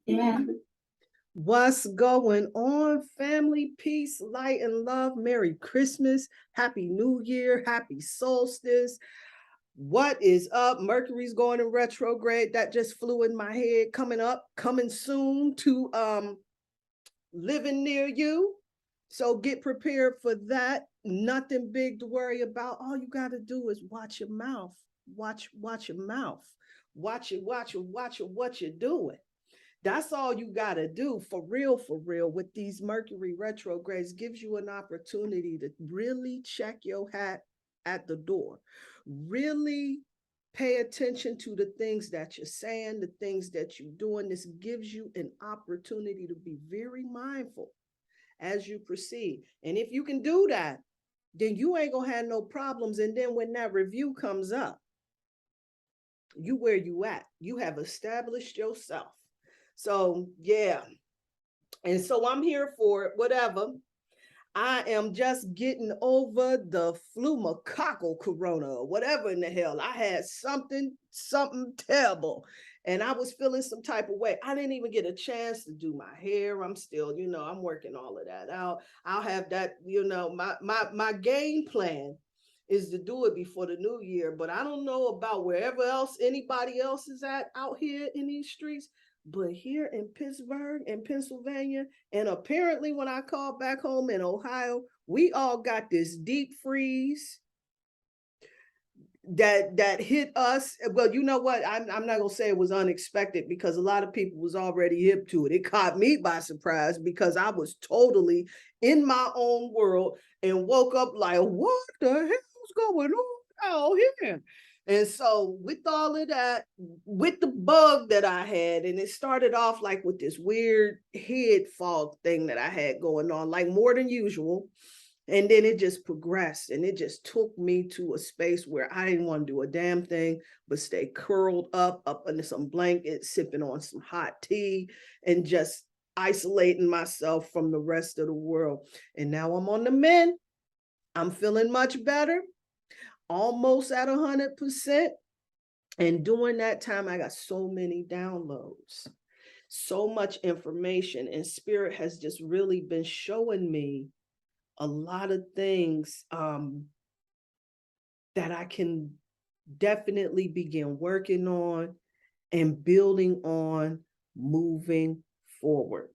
Yeah. What's going on, family? Peace, light, and love. Merry Christmas. Happy New Year. Happy solstice. What is up? Mercury's going in retrograde. That just flew in my head. Coming up, coming soon to living near you. So get prepared for that. Nothing big to worry about. All you got to do is watch your mouth. Watch your mouth. Watch it, what you're doing. That's all you got to do for real, with these Mercury retrogrades. Gives you an opportunity to really check your hat at the door. Really pay attention to the things that you're saying, the things that you're doing. This gives you an opportunity to be very mindful as you proceed. And if you can do that, then you ain't gonna have no problems. And then when that review comes up, you where you at. You have established yourself. So yeah. And so I'm here for it, whatever. I am just getting over the pneumococcal corona or whatever in the hell. I had something terrible. And I was feeling some type of way. I didn't even get a chance to do my hair. I'm still, I'm working all of that out. I'll have that, my game plan is to do it before the new year. But I don't know about wherever else anybody else is at out here in these streets. But here in Pittsburgh and Pennsylvania, and apparently when I called back home in Ohio, we all got this deep freeze that hit us. Well, you know what? I'm not gonna say it was unexpected because a lot of people was already hip to it. It caught me by surprise because I was totally in my own world and woke up like, what the hell's going on out here? And so with all of that, with the bug that I had, and it started off like with this weird head fog thing that I had going on, like more than usual. And then it just progressed and it just took me to a space where I didn't want to do a damn thing, but stay curled up under some blankets, sipping on some hot tea and just isolating myself from the rest of the world. And now I'm on the mend. I'm feeling much better, almost at 100%. And during that time, I got so many downloads, so much information, and Spirit has just really been showing me a lot of things that I can definitely begin working on and building on moving forward.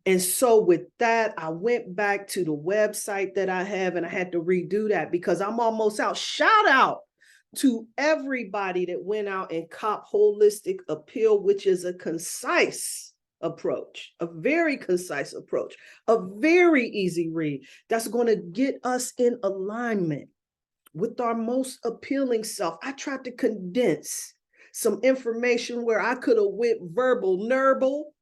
And so with that, I went back to the website that I have and I had to redo that because I'm almost out. Shout out to everybody that went out and cop Holistic Appeal, which is a concise approach, a very concise approach, a very easy read that's going to get us in alignment with our most appealing self. I tried to condense some information where I could have went verbal nurble,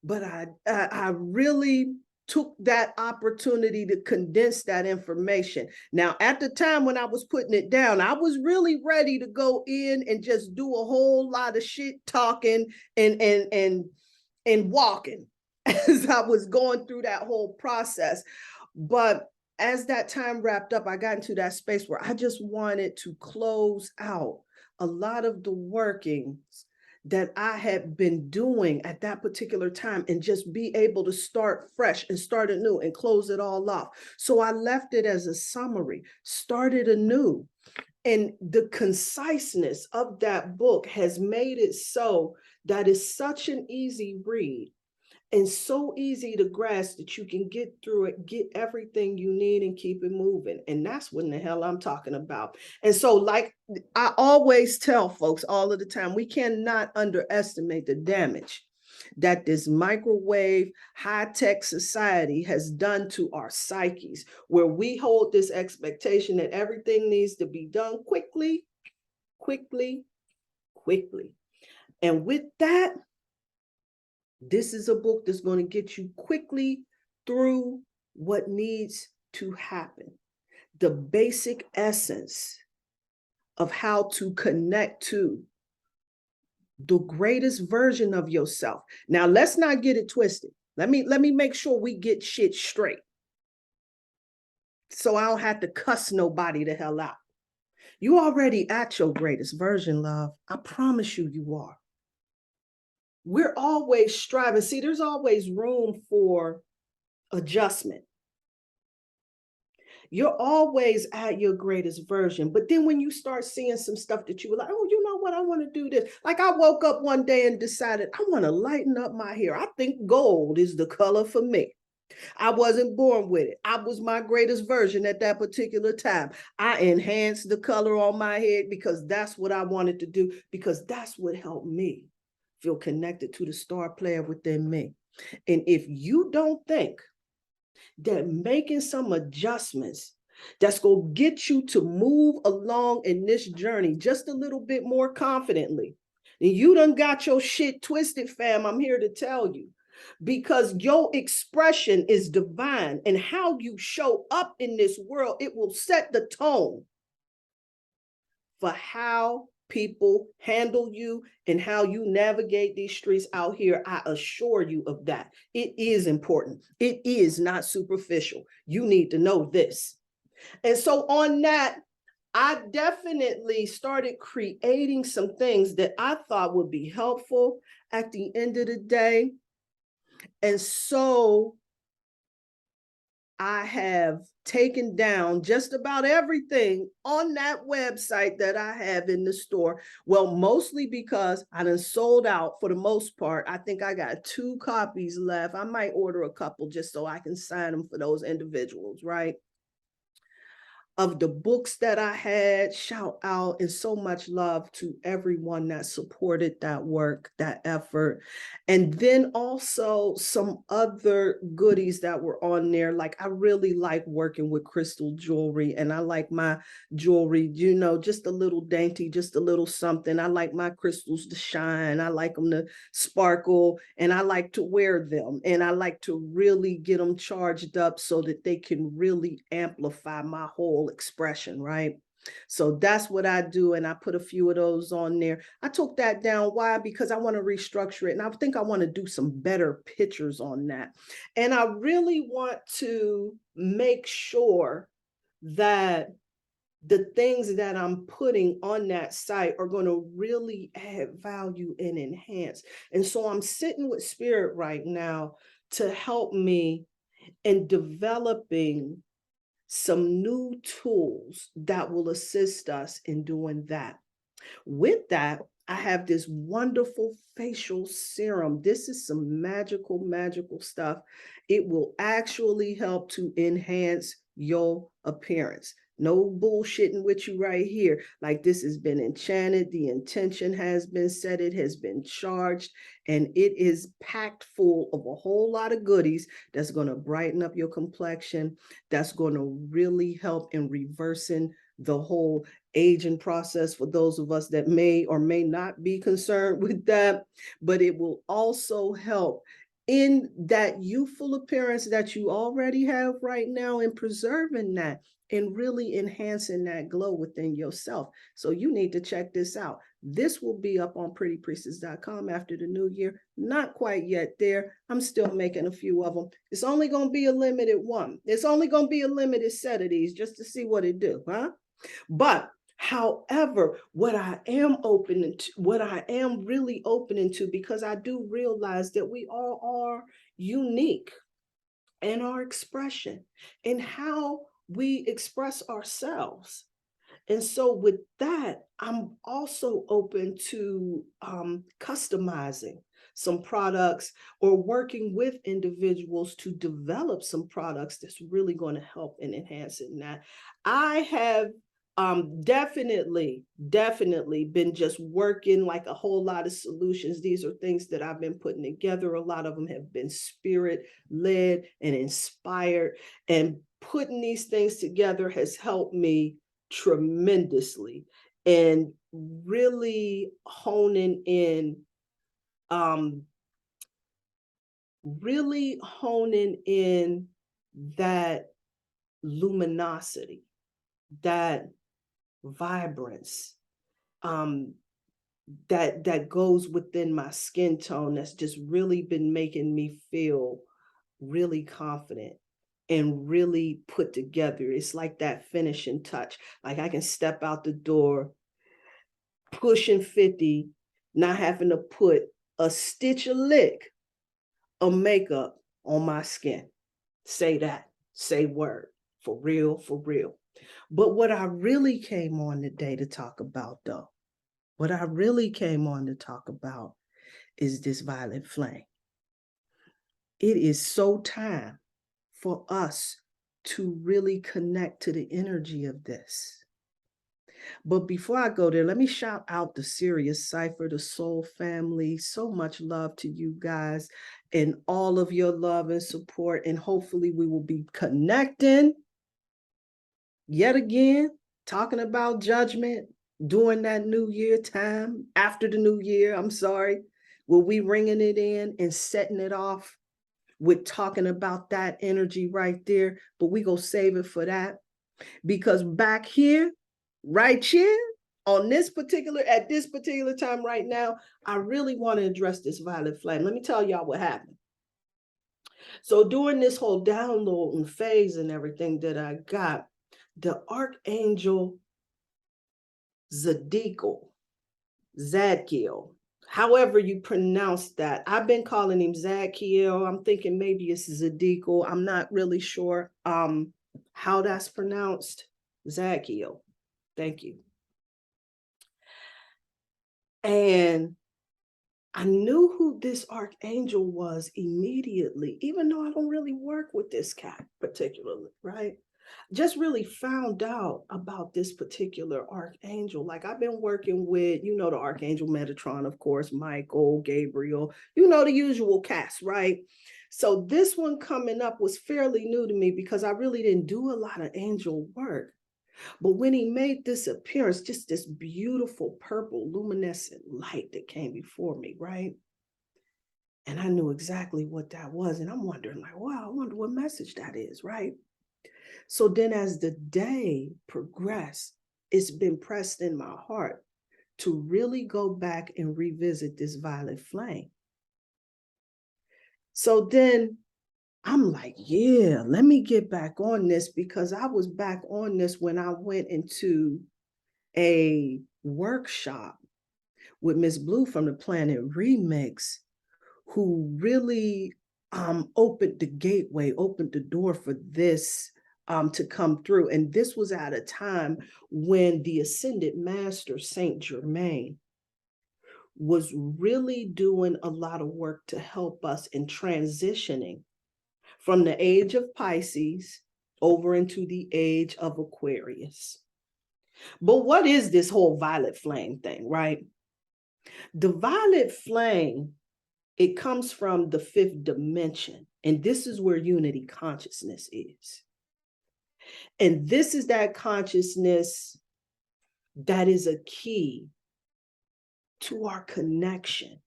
but I really took that opportunity to condense that information. Now, at the time when I was putting it down, I was really ready to go in and just do a whole lot of shit talking and walking as I was going through that whole process. But as that time wrapped up, I got into that space where I just wanted to close out a lot of the workings that I had been doing at that particular time and just be able to start fresh and start anew and close it all off. So I left it as a summary, started anew. And the conciseness of that book has made it so that it's such an easy read and so easy to grasp that you can get through it, get everything you need and keep it moving. And that's what in the hell I'm talking about. And so like I always tell folks all of the time, we cannot underestimate the damage that this microwave high-tech society has done to our psyches, where we hold this expectation that everything needs to be done quickly. And with that, this is a book that's going to get you quickly through what needs to happen. The basic essence of how to connect to the greatest version of yourself. Now, let's not get it twisted. Let me make sure we get shit straight, so I don't have to cuss nobody the hell out. You already at your greatest version, love. I promise you, you are. We're always striving. See, there's always room for adjustment. You're always at your greatest version. But then when you start seeing some stuff that you were like, oh, you know what? I want to do this. Like I woke up one day and decided I want to lighten up my hair. I think gold is the color for me. I wasn't born with it. I was my greatest version at that particular time. I enhanced the color on my head because that's what I wanted to do, because that's what helped me feel connected to the star player within me. And if you don't think that making some adjustments that's going to get you to move along in this journey just a little bit more confidently, and you done got your shit twisted, fam, I'm here to tell you. Because your expression is divine, and how you show up in this world, it will set the tone for how people handle you and how you navigate these streets out here. I assure you of that. It is important. It is not superficial. You need to know this. And so on that, I definitely started creating some things that I thought would be helpful at the end of the day. And so I have taken down just about everything on that website that I have in the store. Well, mostly because I done sold out for the most part. I think I got 2 copies left. I might order a couple just so I can sign them for those individuals, right? Of the books that I had. Shout out and so much love to everyone that supported that work, that effort. And then also some other goodies that were on there. Like I really like working with crystal jewelry, and I like my jewelry, you know, just a little dainty, just a little something. I like my crystals to shine. I like them to sparkle, and I like to wear them, and I like to really get them charged up so that they can really amplify my whole expression, right? So that's what I do. And I put a few of those on there. I took that down. Why? Because I want to restructure it. And I think I want to do some better pictures on that. And I really want to make sure that the things that I'm putting on that site are going to really add value and enhance. And so I'm sitting with Spirit right now to help me in developing some new tools that will assist us in doing that. With that, I have this wonderful facial serum. This is some magical, magical stuff. It will actually help to enhance your appearance. No bullshitting with you right here. Like this has been enchanted. The intention has been set. It has been charged, and it is packed full of a whole lot of goodies that's going to brighten up your complexion. That's going to really help in reversing the whole aging process for those of us that may or may not be concerned with that. But it will also help in that youthful appearance that you already have right now, and preserving that and really enhancing that glow within yourself. So you need to check this out. This will be up on prettypriestess.com after the new year. Not quite yet there. I'm still making a few of them. It's only going to be a limited one. It's only going to be a limited set of these just to see what it do, huh? But however, what I am open to, what I am really opening to, because I do realize that we all are unique in our expression and how we express ourselves. And so with that, I'm also open to customizing some products or working with individuals to develop some products that's really going to help in enhancing that. I have definitely been just working like a whole lot of solutions. These are things that I've been putting together. A lot of them have been spirit led and inspired, and putting these things together has helped me tremendously, and really honing in that luminosity, that vibrance, that goes within my skin tone, that's just really been making me feel really confident and really put together. It's like that finishing touch. Like I can step out the door, pushing 50, not having to put a stitch of lick of makeup on my skin. Say that, say word, for real, for real. But what I really came on today to talk about, though, what I really came on to talk about is this violet flame. It is so time for us to really connect to the energy of this. But before I go there, let me shout out the Sirius Cipher, the Soul family. So much love to you guys and all of your love and support. And hopefully we will be connecting yet again, talking about judgment during that new year time, after the new year, I'm sorry. Will we ringing it in and setting it off with talking about that energy right there? But we go save it for that. Because back here, right here, on this particular, at this particular time right now, I really want to address this violet flame. Let me tell y'all what happened. So during this whole download and phase and everything that I got, the Archangel Zadkiel, however you pronounce that. I've been calling him Zadkiel. I'm thinking maybe it's Zadkiel. I'm not really sure how that's pronounced. Zadkiel. Thank you. And I knew who this archangel was immediately, even though I don't really work with this cat particularly, right? Just really found out about this particular archangel. Like I've been working with, you know, the Archangel Metatron, of course, Michael, Gabriel, you know, the usual cast, right? So this one coming up was fairly new to me because I really didn't do a lot of angel work. But when he made this appearance, just this beautiful purple luminescent light that came before me, right? And I knew exactly what that was. And I'm wondering, like, wow, I wonder what message that is, right? So then as the day progressed, it's been pressed in my heart to really go back and revisit this violet flame. So then I'm like, yeah, let me get back on this because I was back on this when I went into a workshop with Miss Blue from the Planet Remix, who really opened the gateway, opened the door for this to come through. And this was at a time when the Ascended Master, Saint Germain, was really doing a lot of work to help us in transitioning from the age of Pisces over into the age of Aquarius. But what is this whole violet flame thing, right? The violet flame, it comes from the fifth dimension, and this is where unity consciousness is. And this is that consciousness that is a key to our connection,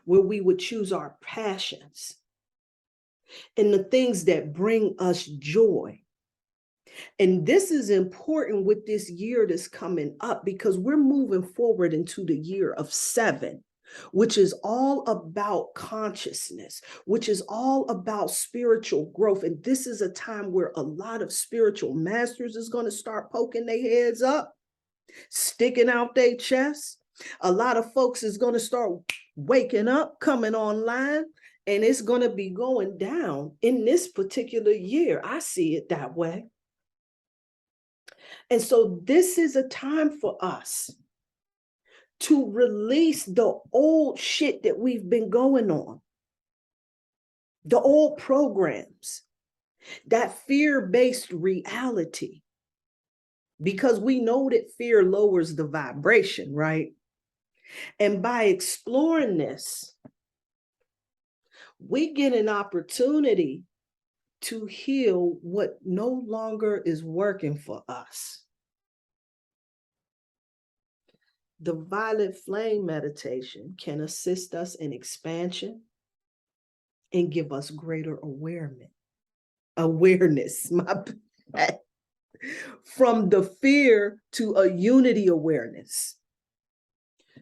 where we would choose our passions and the things that bring us joy. And this is important with this year that's coming up because we're moving forward into the year of 7, which is all about consciousness, which is all about spiritual growth. And this is a time where a lot of spiritual masters is going to start poking their heads up, sticking out their chests. A lot of folks is going to start waking up, coming online, and it's going to be going down in this particular year. I see it that way. And so this is a time for us to release the old shit that we've been going on, the old programs, that fear-based reality, because we know that fear lowers the vibration, right? And by exploring this, we get an opportunity to heal what no longer is working for us. The violet flame meditation can assist us in expansion and give us greater awareness, my bad, from the fear to a unity awareness.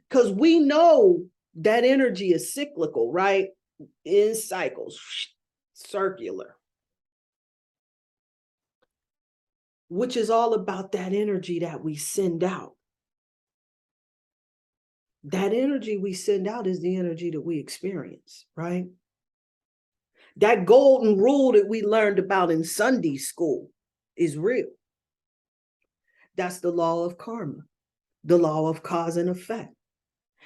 Because we know that energy is cyclical, right? In cycles, circular. which is all about that energy that we send out. That energy we send out is the energy that we experience, right? That golden rule that we learned about in Sunday school is real. That's the law of karma, the law of cause and effect.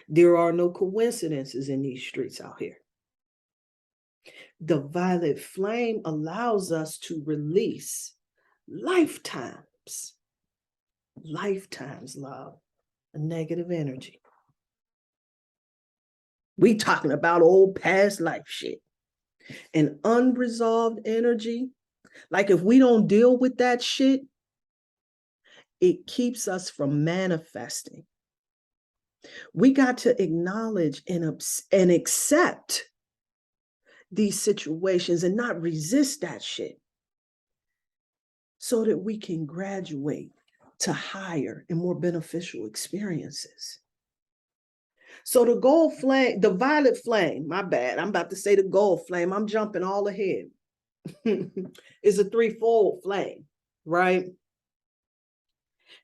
There are no coincidences in these streets out here. The violet flame allows us to release lifetimes, love, a negative energy. We talking about old past life shit. And unresolved energy, like if we don't deal with that shit, it keeps us from manifesting. We got to acknowledge and accept these situations and not resist that shit so that we can graduate to higher and more beneficial experiences. So the gold flame, the violet flame, my bad, I'm about to say the gold flame, I'm jumping all ahead, is a threefold flame, right?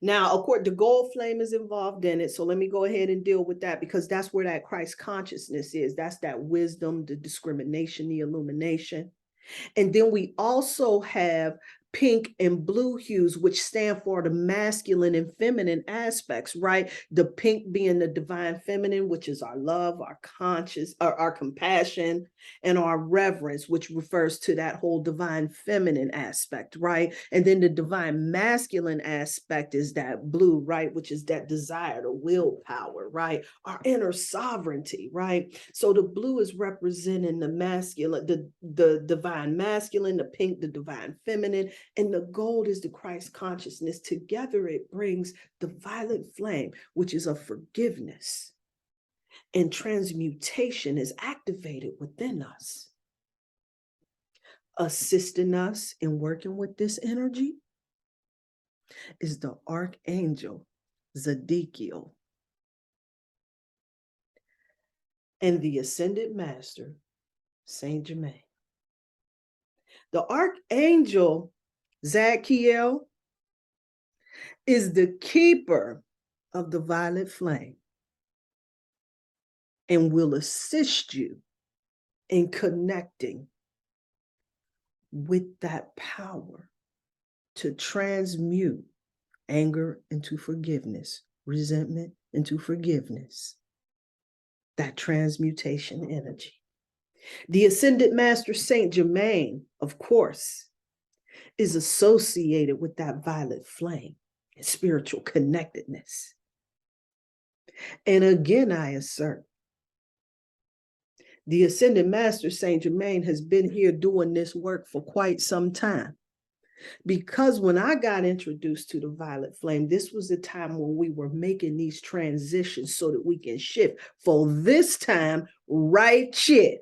Now, of course, the gold flame is involved in it. So let me go ahead and deal with that because that's where that Christ consciousness is. That's that wisdom, the discrimination, the illumination. And then we also have pink and blue hues, which stand for the masculine and feminine aspects, right? The pink being the divine feminine, which is our love, our conscious, our compassion, and our reverence, which refers to that whole divine feminine aspect, right? And then the divine masculine aspect is that blue, right? Which is that desire, the willpower, right? Our inner sovereignty, right? So the blue is representing the masculine, the divine masculine, the pink, the divine feminine, and the gold is the Christ consciousness. Together, it brings the violet flame, which is of forgiveness. And transmutation is activated within us, assisting us in working with this energy is the Archangel Zadkiel and the Ascended Master, Saint Germain. The Archangel Zadkiel is the keeper of the violet flame and will assist you in connecting with that power to transmute anger into forgiveness, resentment into forgiveness, that transmutation energy. The Ascended Master Saint Germain, of course, is associated with that violet flame and spiritual connectedness. And again, I assert, the Ascended Master Saint Germain has been here doing this work for quite some time. Because when I got introduced to the violet flame, this was the time when we were making these transitions so that we can shift for this time, right shit.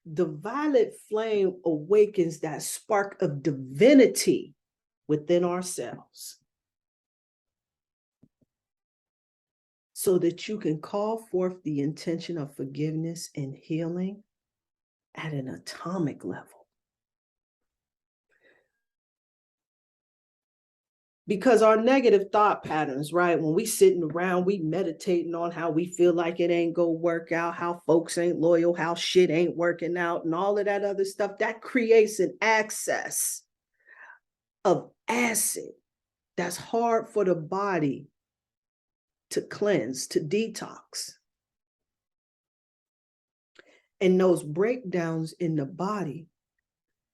The violet flame awakens that spark of divinity within ourselves so that you can call forth the intention of forgiveness and healing at an atomic level. Because our negative thought patterns, right? When we sitting around, we meditating on how we feel like it ain't gonna work out, how folks ain't loyal, how shit ain't working out, and all of that other stuff, that creates an excess of acid that's hard for the body to cleanse, to detox. And those breakdowns in the body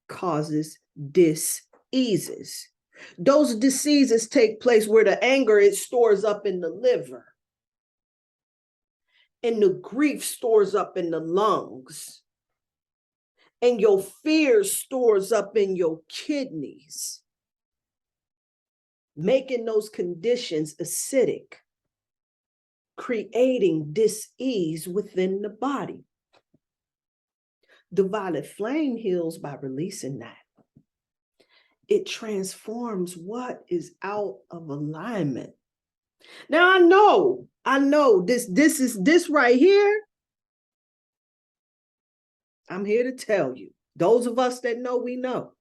causes diseases. Those diseases take place where the anger, it stores up in the liver. And the grief stores up in the lungs. And your fear stores up in your kidneys, making those conditions acidic, creating dis-ease within the body. The violet flame heals by releasing that. It transforms what is out of alignment. Now I know this right here. I'm here to tell you, those of us that know, we know.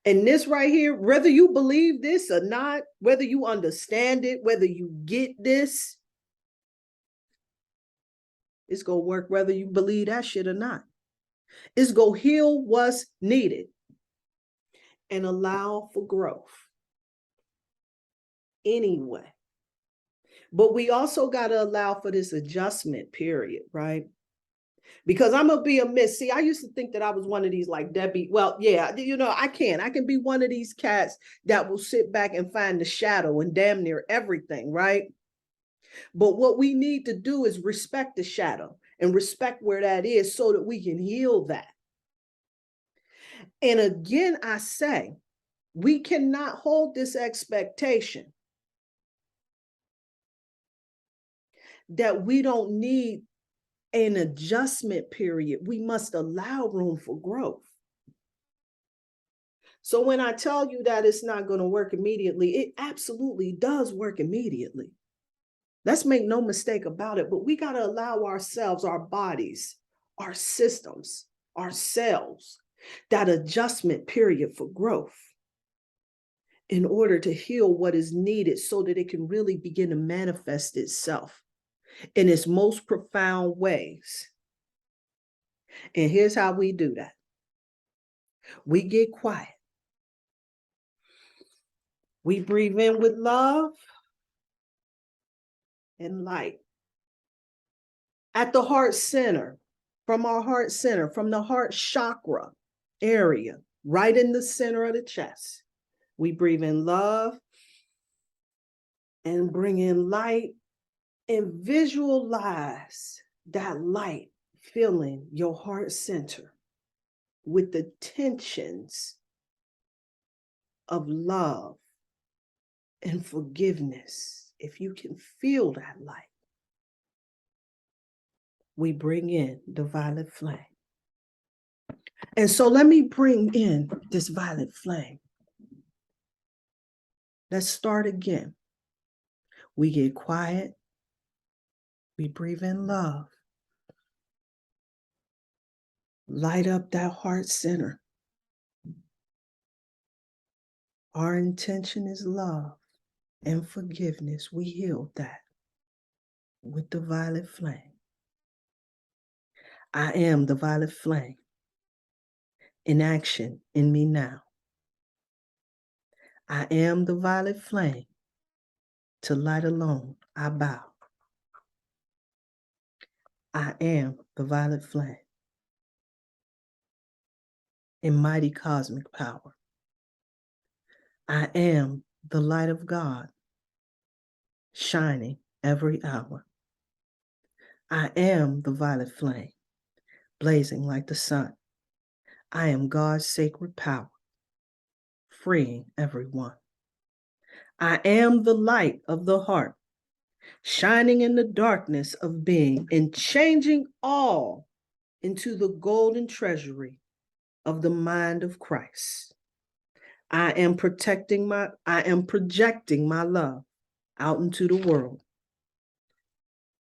And this right here, whether you believe this or not, whether you understand it, whether you get this, it's going to work whether you believe that shit or not. It's going to heal what's needed and allow for growth anyway. But we also got to allow for this adjustment period, right? Because I'm gonna be a miss. See, I used to think that I was one of these like Debbie. Well, yeah, I can be one of these cats that will sit back and find the shadow and damn near everything, right? But what we need to do is respect the shadow and respect where that is so that we can heal that. And again, I say, we cannot hold this expectation that we don't need an adjustment period. We must allow room for growth. So when I tell you that it's not going to work immediately, it absolutely does work immediately. Let's make no mistake about it, but we got to allow ourselves, our bodies, our systems, our cells, that adjustment period for growth in order to heal what is needed so that it can really begin to manifest itself in its most profound ways. And here's how we do that. We get quiet. We breathe in with love and light. At the heart center, from our heart center, from the heart chakra area, right in the center of the chest, we breathe in love and bring in light and visualize that light filling your heart center with the tensions of love and forgiveness. If you can feel that light, we bring in the violet flame. And so let me bring in this violet flame. Let's start again. We get quiet. We breathe in love. Light up that heart center. Our intention is love and forgiveness. We healed that with the violet flame. I am the violet flame in action in me now. I am the violet flame. To light alone, I bow. I am the violet flame in mighty cosmic power. I am the light of God, shining every hour. I am the violet flame, blazing like the sun. I am God's sacred power, freeing everyone. I am the light of the heart, shining in the darkness of being and changing all into the golden treasury of the mind of Christ. I am projecting my love out into the world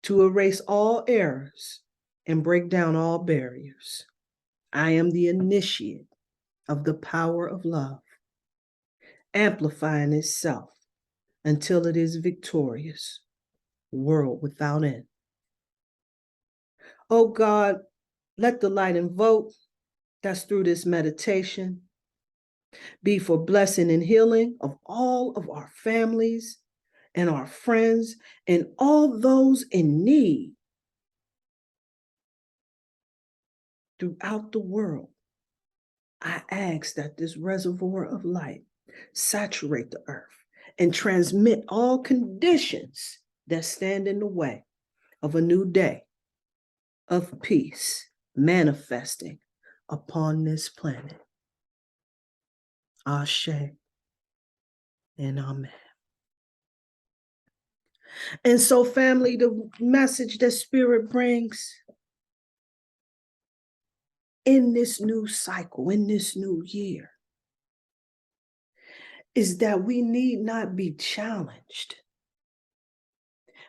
to erase all errors and break down all barriers. I am the initiate of the power of love, amplifying itself until it is victorious, world without end. Oh God, let the light invoke that's through this meditation be for blessing and healing of all of our families and our friends and all those in need throughout the world. I ask that this reservoir of light saturate the earth and transmit all conditions that stand in the way of a new day of peace manifesting upon this planet. Ashe and Amen. And so, family, the message that Spirit brings in this new cycle, in this new year, is that we need not be challenged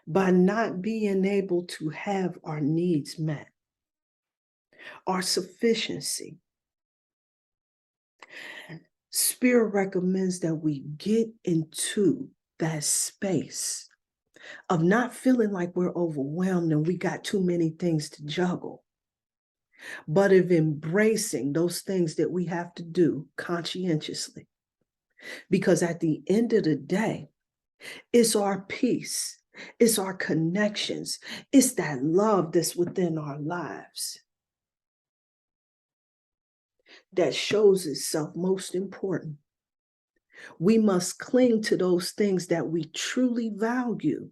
by not being able to have our needs met, our sufficiency. Spirit recommends that we get into that space of not feeling like we're overwhelmed and we got too many things to juggle, but of embracing those things that we have to do conscientiously. Because at the end of the day, it's our peace, it's our connections, it's that love that's within our lives that shows itself most important. We must cling to those things that we truly value,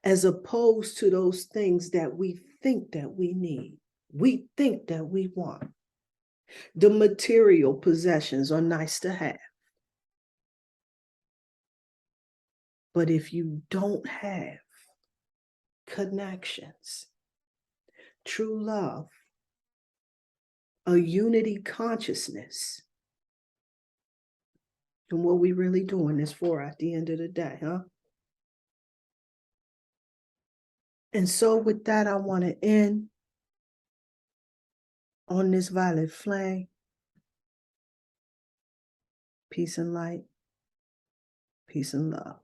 as opposed to those things that we think that we need, we think that we want. The material possessions are nice to have. But if you don't have connections, true love, a unity consciousness, then what we really doing this for at the end of the day, huh? And so with that, I want to end on this violet flame. Peace and light, peace and love.